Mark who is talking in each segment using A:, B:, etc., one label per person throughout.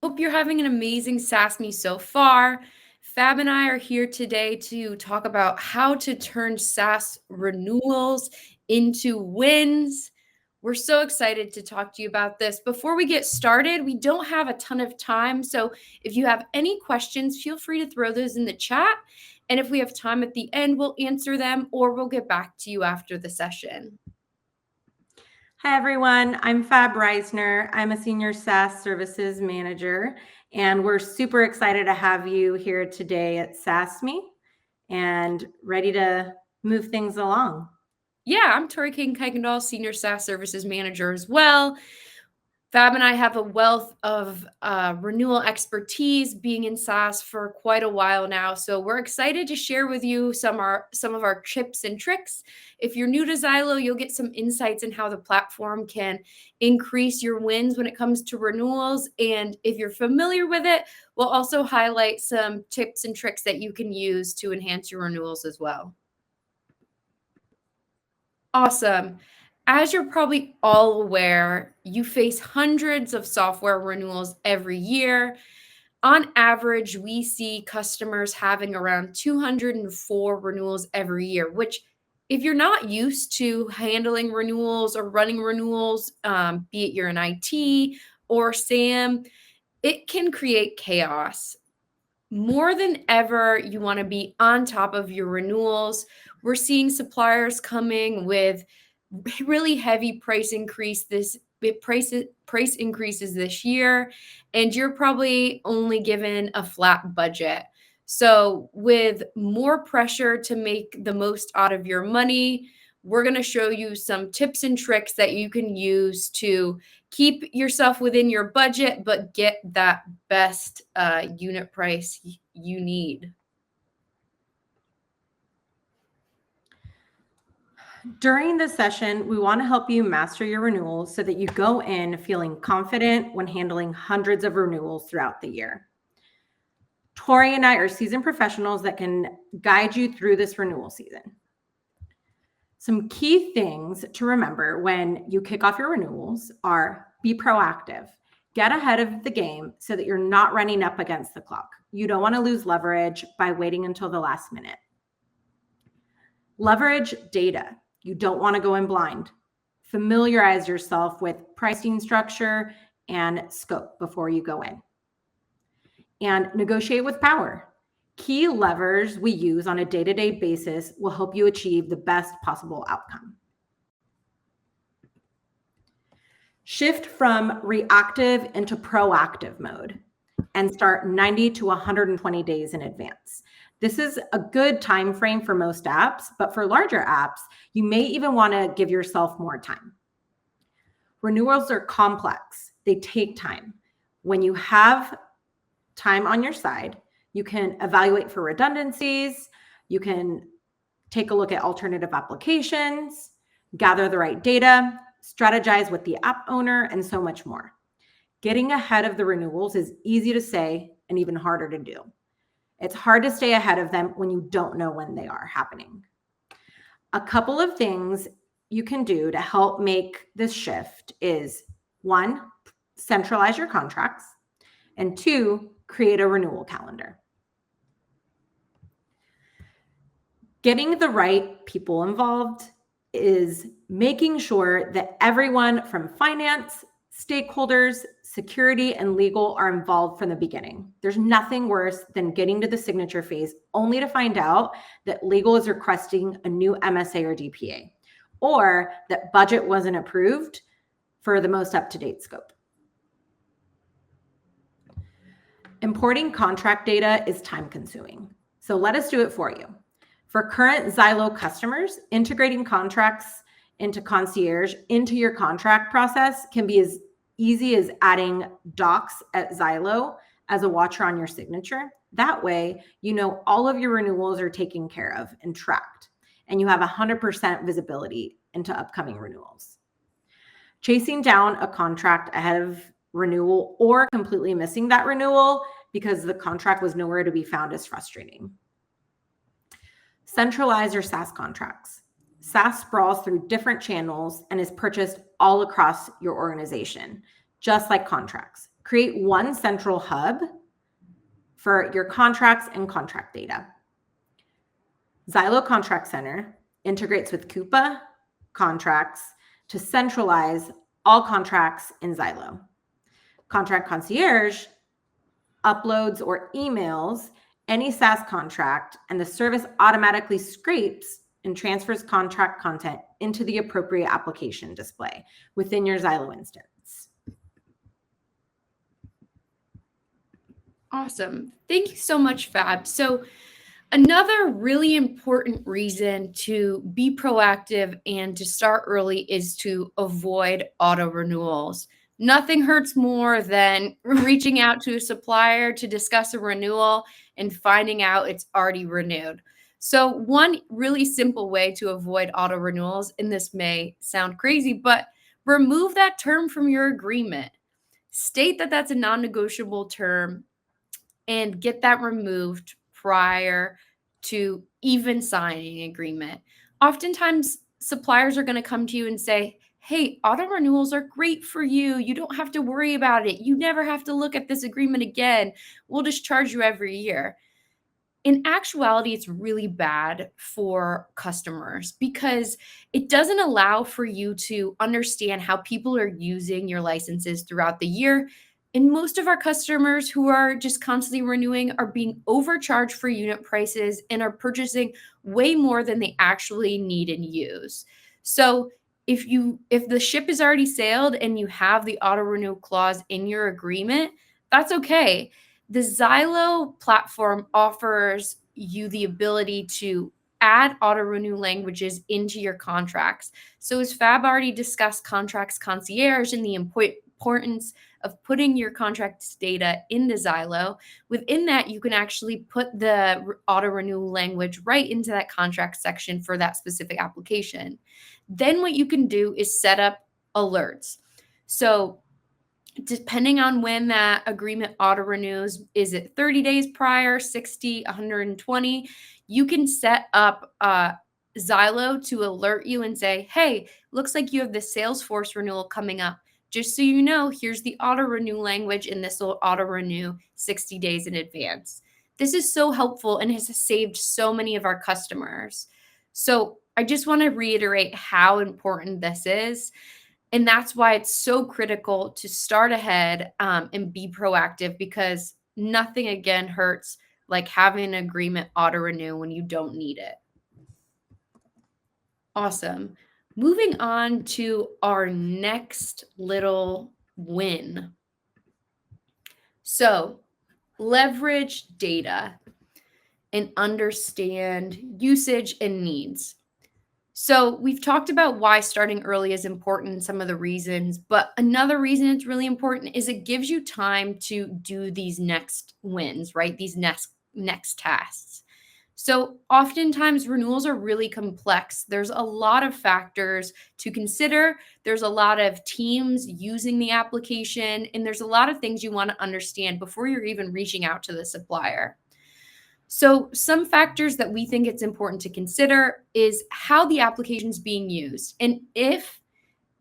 A: Hope you're having an amazing SaaS Me so far. Fab and I are here today to talk about how to turn SaaS renewals into wins. We're so excited to talk to you about this. Before we get started, we don't have a ton of time. So if you have any questions, feel free to throw those in the chat. And if we have time at the end, we'll answer them or we'll get back to you after the session.
B: Hi, everyone. I'm Fab Reissner. I'm a Senior SaaS Services Manager, and we're super excited to have you here today at SaaS Me and ready to move things along.
A: Yeah, I'm Tory Kaigan-Kuykendall, Senior SaaS Services Manager as well. Fab and I have a wealth of renewal expertise being in SaaS for quite a while now. So we're excited to share with you some of our tips and tricks. If you're new to Zylo, you'll get some insights in how the platform can increase your wins when it comes to renewals. And if you're familiar with it, we'll also highlight some tips and tricks that you can use to enhance your renewals as well. Awesome. As you're probably all aware, you face hundreds of software renewals every year. On average, we see customers having around 204 renewals every year, which, if you're not used to handling renewals or running renewals, be it you're in IT or SAM, it can create chaos. More than ever, you want to be on top of your renewals. We're seeing suppliers coming with really heavy price increases this year, and you're probably only given a flat budget. So with more pressure to make the most out of your money, we're going to show you some tips and tricks that you can use to keep yourself within your budget, but get that best unit price you need.
B: During this session, we want to help you master your renewals so that you go in feeling confident when handling hundreds of renewals throughout the year. Tory and I are seasoned professionals that can guide you through this renewal season. Some key things to remember when you kick off your renewals are be proactive. Get ahead of the game so that you're not running up against the clock. You don't want to lose leverage by waiting until the last minute. Leverage data. You don't want to go in blind. Familiarize yourself with pricing structure and scope before you go in. And negotiate with power. Key levers we use on a day-to-day basis will help you achieve the best possible outcome. Shift from reactive into proactive mode and start 90 to 120 days in advance. This is a good time frame for most apps, but for larger apps, you may even want to give yourself more time. Renewals are complex. They take time. When you have time on your side, you can evaluate for redundancies. You can take a look at alternative applications, gather the right data, strategize with the app owner, and so much more. Getting ahead of the renewals is easy to say and even harder to do. It's hard to stay ahead of them when you don't know when they are happening. A couple of things you can do to help make this shift is 1, centralize your contracts, and 2, create a renewal calendar. Getting the right people involved is making sure that everyone from finance, stakeholders, security, and legal are involved from the beginning. There's nothing worse than getting to the signature phase only to find out that legal is requesting a new MSA or DPA, or that budget wasn't approved for the most up-to-date scope. Importing contract data is time-consuming, so let us do it for you. For current Zylo customers, integrating contracts into Concierge into your contract process can be as easy as adding docs at Zylo as a watcher on your signature. That way, you know all of your renewals are taken care of and tracked, and you have 100% visibility into upcoming renewals. Chasing down a contract ahead of renewal or completely missing that renewal because the contract was nowhere to be found is frustrating. Centralize your SaaS contracts. SaaS sprawls through different channels and is purchased all across your organization, just like contracts. Create one central hub for your contracts and contract data. Zylo Contract Center integrates with Coupa contracts to centralize all contracts in Zylo. Contract Concierge uploads or emails any SaaS contract, and the service automatically scrapes and transfers contract content into the appropriate application display within your Zylo instance.
A: Awesome. Thank you so much, Fab. So another really important reason to be proactive and to start early is to avoid auto renewals. Nothing hurts more than reaching out to a supplier to discuss a renewal and finding out it's already renewed. So one really simple way to avoid auto renewals, and this may sound crazy, but remove that term from your agreement. State that that's a non-negotiable term and get that removed prior to even signing an agreement. Oftentimes, suppliers are going to come to you and say, hey, auto renewals are great for you. You don't have to worry about it. You never have to look at this agreement again. We'll just charge you every year. In actuality, it's really bad for customers because it doesn't allow for you to understand how people are using your licenses throughout the year. And most of our customers who are just constantly renewing are being overcharged for unit prices and are purchasing way more than they actually need and use. So if the ship is already sailed and you have the auto renew clause in your agreement, that's okay. The Zylo platform offers you the ability to add auto renew languages into your contracts. So as Fab already discussed Contracts Concierge and the importance of putting your contracts data into Zylo, within that you can actually put the auto renew language right into that contract section for that specific application. Then what you can do is set up alerts. So depending on when that agreement auto renews, is it 30 days prior, 60, 120? You can set up Zylo to alert you and say, hey, looks like you have the Salesforce renewal coming up. Just so you know, here's the auto renew language, and this will auto renew 60 days in advance. This is so helpful and has saved so many of our customers. So I just want to reiterate how important this is. And that's why it's so critical to start ahead and be proactive, because nothing, again, hurts like having an agreement auto renew when you don't need it. Awesome. Moving on to our next little win. So leverage data and understand usage and needs. So we've talked about why starting early is important and some of the reasons, but another reason it's really important is it gives you time to do these next wins, right? These next tasks. So oftentimes renewals are really complex. There's a lot of factors to consider. There's a lot of teams using the application, and there's a lot of things you want to understand before you're even reaching out to the supplier. So some factors that we think it's important to consider is how the application is being used. And if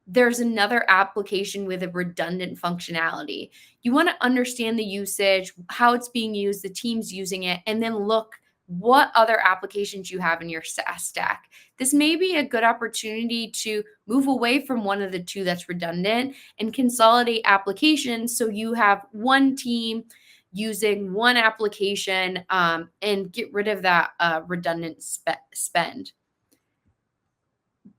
A: there's another application with a redundant functionality, you want to understand the usage, how it's being used, the teams using it, and then look what other applications you have in your SaaS stack. This may be a good opportunity to move away from one of the two that's redundant and consolidate applications so you have one team using one application and get rid of that redundant spend.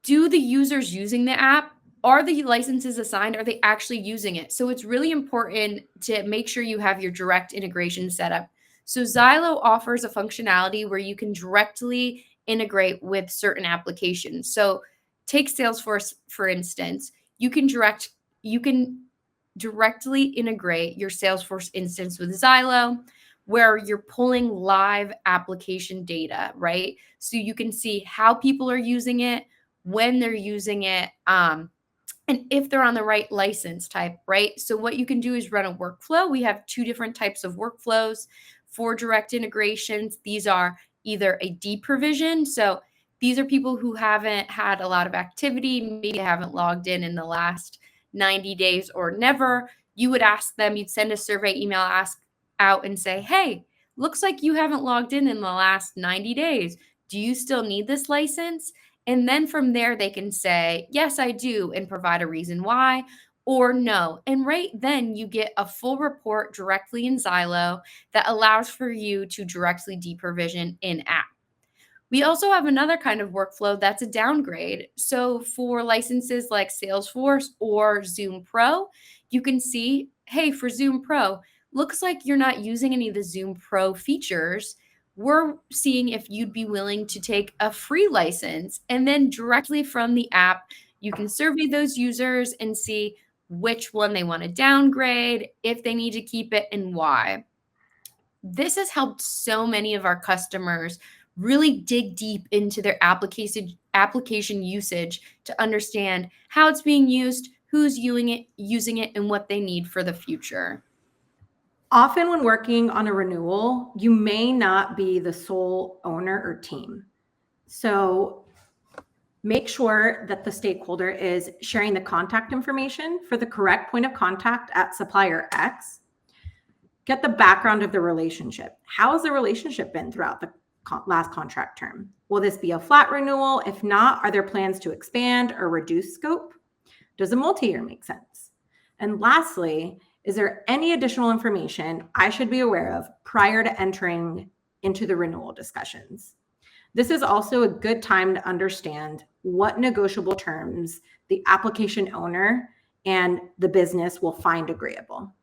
A: Do the users using the app, are the licenses assigned? Are they actually using it? So it's really important to make sure you have your direct integration set up. So Zylo offers a functionality where you can directly integrate with certain applications. So take Salesforce, for instance. You can directly integrate your Salesforce instance with Zylo, where you're pulling live application data, right? So you can see how people are using it, when they're using it, and if they're on the right license type, right? So what you can do is run a workflow. We have two different types of workflows for direct integrations. These are either a deprovision. So these are people who haven't had a lot of activity, maybe haven't logged in the last 90 days or never. you would ask them, you'd send a survey email out and say, hey, looks like you haven't logged in the last 90 days. Do you still need this license? And then from there, they can say, yes, I do, and provide a reason why, or no. And right then, you get a full report directly in Zylo that allows for you to directly deprovision in app. We also have another kind of workflow that's a downgrade. So for licenses like Salesforce or Zoom Pro, you can see, hey, for Zoom Pro, looks like you're not using any of the Zoom Pro features. We're seeing if you'd be willing to take a free license, and then directly from the app, you can survey those users and see which one they want to downgrade, if they need to keep it, and why. This has helped so many of our customers really dig deep into their application usage to understand how it's being used, who's using it, and what they need for the future.
B: Often when working on a renewal, you may not be the sole owner or team. So make sure that the stakeholder is sharing the contact information for the correct point of contact at supplier X. Get the background of the relationship. How has the relationship been throughout the last contract term? Will this be a flat renewal? If not, are there plans to expand or reduce scope? Does a multi-year make sense? And lastly, is there any additional information I should be aware of prior to entering into the renewal discussions? This is also a good time to understand what negotiable terms the application owner and the business will find agreeable.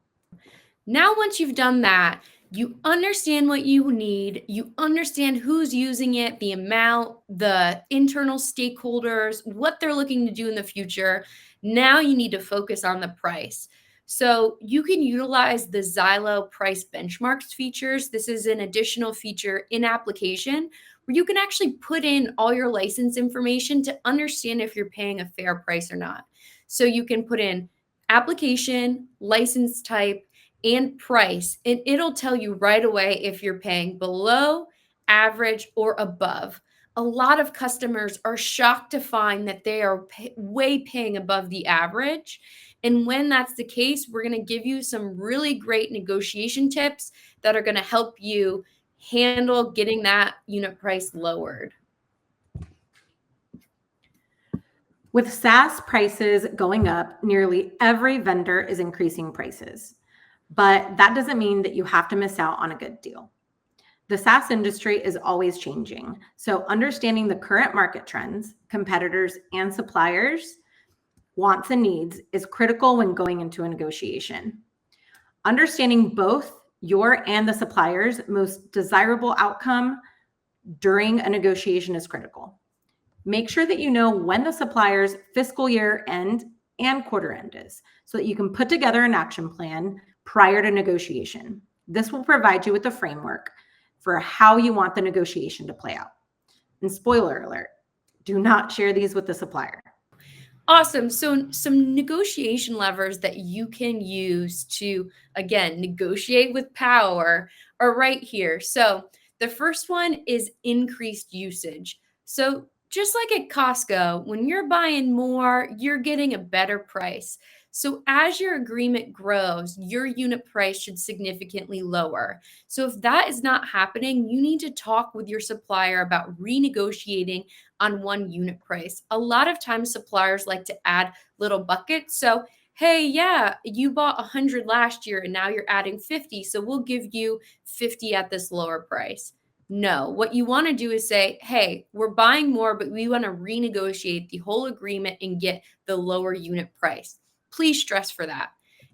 A: Now, once you've done that, you understand what you need, you understand who's using it, the amount, the internal stakeholders, what they're looking to do in the future. Now you need to focus on the price. So you can utilize the Zylo price benchmarks features. This is an additional feature in application where you can actually put in all your license information to understand if you're paying a fair price or not. So you can put in application, license type, and price, and it'll tell you right away if you're paying below, average, or above. A lot of customers are shocked to find that they are way paying above the average. And when that's the case, we're going to give you some really great negotiation tips that are going to help you handle getting that unit price lowered.
B: With SaaS prices going up, nearly every vendor is increasing prices. But that doesn't mean that you have to miss out on a good deal. The SaaS industry is always changing. So understanding the current market trends, competitors, and suppliers' wants and needs is critical when going into a negotiation. Understanding both your and the supplier's most desirable outcome during a negotiation is critical. Make sure that you know when the supplier's fiscal year end and quarter end is so that you can put together an action plan prior to negotiation. This will provide you with a framework for how you want the negotiation to play out. And spoiler alert, do not share these with the supplier.
A: Awesome. So some negotiation levers that you can use to, again, negotiate with power are right here. So the first one is increased usage. So just like at Costco, when you're buying more, you're getting a better price. So as your agreement grows, your unit price should significantly lower. So if that is not happening, you need to talk with your supplier about renegotiating on one unit price. A lot of times suppliers like to add little buckets. So, hey, yeah, you bought 100 last year and now you're adding 50. So we'll give you 50 at this lower price. No, what you want to do is say, hey, we're buying more, but we want to renegotiate the whole agreement and get the lower unit price. Please stress for that.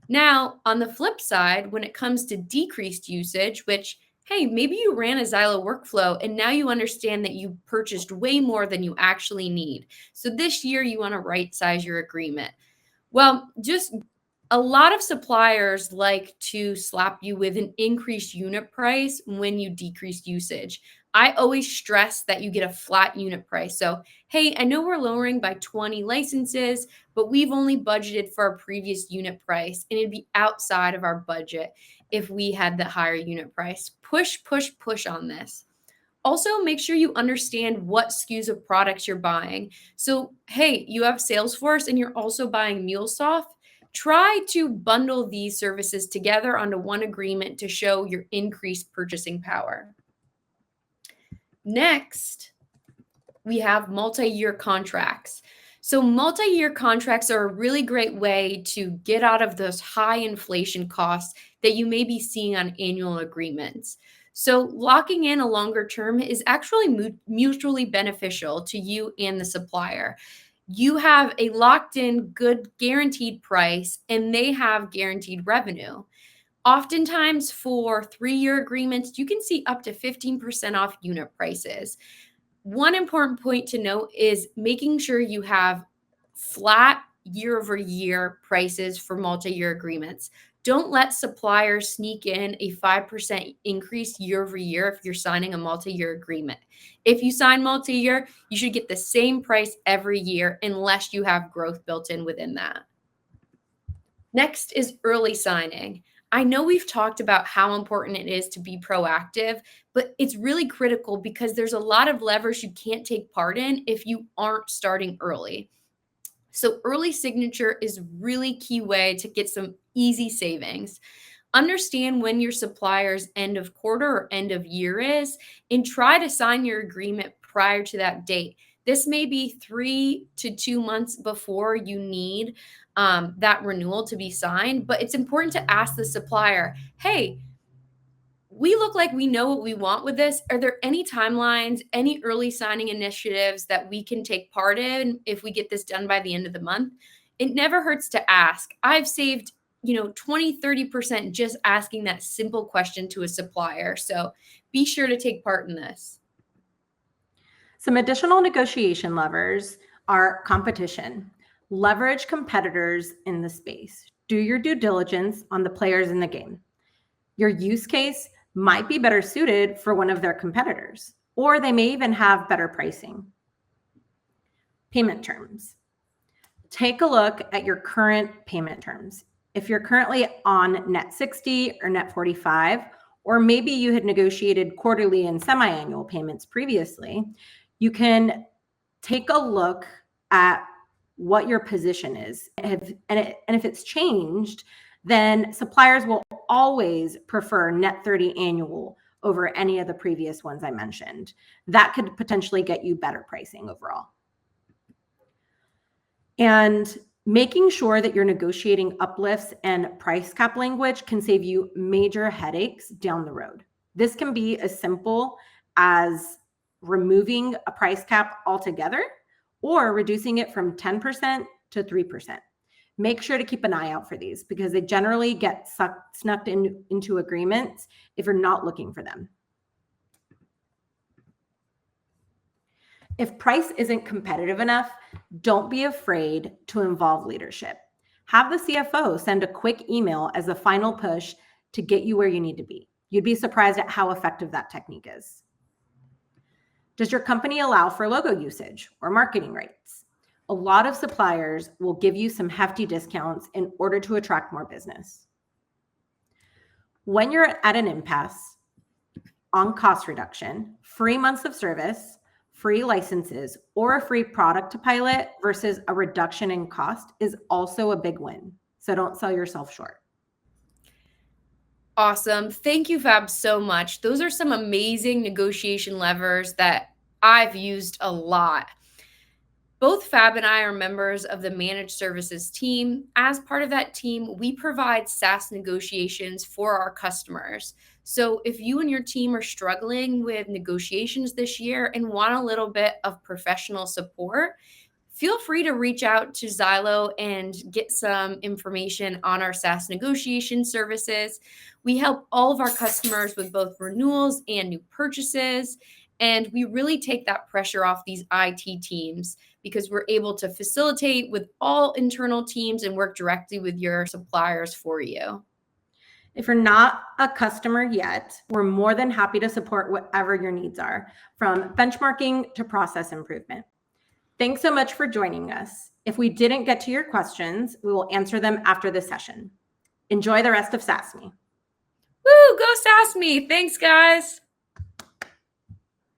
A: Now, on the flip side, when it comes to decreased usage, which, hey, maybe you ran a Zylo workflow and now you understand that you purchased way more than you actually need. So this year you want to right size your agreement. Well, just a lot of suppliers like to slap you with an increased unit price when you decrease usage. I always stress that you get a flat unit price. So, hey, I know we're lowering by 20 licenses, but we've only budgeted for our previous unit price, and it'd be outside of our budget if we had the higher unit price. Push, push, push on this. Also, make sure you understand what SKUs of products you're buying. So, hey, you have Salesforce and you're also buying MuleSoft. Try to bundle these services together onto one agreement to show your increased purchasing power. Next, we have multi-year contracts. So multi-year contracts are a really great way to get out of those high inflation costs that you may be seeing on annual agreements. So locking in a longer term is actually mutually beneficial to you and the supplier. You have a locked in, good, guaranteed price, and they have guaranteed revenue. Oftentimes, for 3-year agreements, you can see up to 15% off unit prices. One important point to note is making sure you have flat year-over-year prices for multi-year agreements. Don't let suppliers sneak in a 5% increase year-over-year if you're signing a multi-year agreement. If you sign multi-year, you should get the same price every year unless you have growth built in within that. Next is early signing. I know we've talked about how important it is to be proactive, but it's really critical because there's a lot of levers you can't take part in if you aren't starting early. So early signature is really key way to get some easy savings. Understand when your supplier's end of quarter or end of year is, and try to sign your agreement prior to that date. This may be 3 to 2 months before you need that renewal to be signed, but it's important to ask the supplier, hey, we look like we know what we want with this. Are there any timelines, any early signing initiatives that we can take part in if we get this done by the end of the month? It never hurts to ask. I've saved 20, 30% just asking that simple question to a supplier. So be sure to take part in this.
B: Some additional negotiation levers are competition. Leverage competitors in the space. Do your due diligence on the players in the game. Your use case might be better suited for one of their competitors, or they may even have better pricing. Payment terms. Take a look at your current payment terms. If you're currently on net 60 or net 45, or maybe you had negotiated quarterly and semi-annual payments previously, you can take a look at what your position is. And if it's changed, then suppliers will always prefer net 30 annual over any of the previous ones I mentioned. That could potentially get you better pricing overall. And making sure that you're negotiating uplifts and price cap language can save you major headaches down the road. This can be as simple as removing a price cap altogether or reducing it from 10% to 3%. Make sure to keep an eye out for these because they generally get snuck into agreements if you're not looking for them. If price isn't competitive enough, don't be afraid to involve leadership. Have the CFO send a quick email as a final push to get you where you need to be. You'd be surprised at how effective that technique is. Does your company allow for logo usage or marketing rights? A lot of suppliers will give you some hefty discounts in order to attract more business. When you're at an impasse on cost reduction, free months of service, free licenses, or a free product to pilot versus a reduction in cost is also a big win. So don't sell yourself short.
A: Awesome. Thank you, Fab, so much. Those are some amazing negotiation levers that I've used a lot. Both Fab and I are members of the managed services team. As part of that team, we provide SaaS negotiations for our customers. So if you and your team are struggling with negotiations this year and want a little bit of professional support, feel free to reach out to Zylo and get some information on our SaaS negotiation services. We help all of our customers with both renewals and new purchases. And we really take that pressure off these IT teams because we're able to facilitate with all internal teams and work directly with your suppliers for you.
B: If you're not a customer yet, we're more than happy to support whatever your needs are, from benchmarking to process improvement. Thanks so much for joining us. If we didn't get to your questions, we will answer them after the session. Enjoy the rest of SaaS Me.
A: Woo, go SaaS Me. Thanks, guys.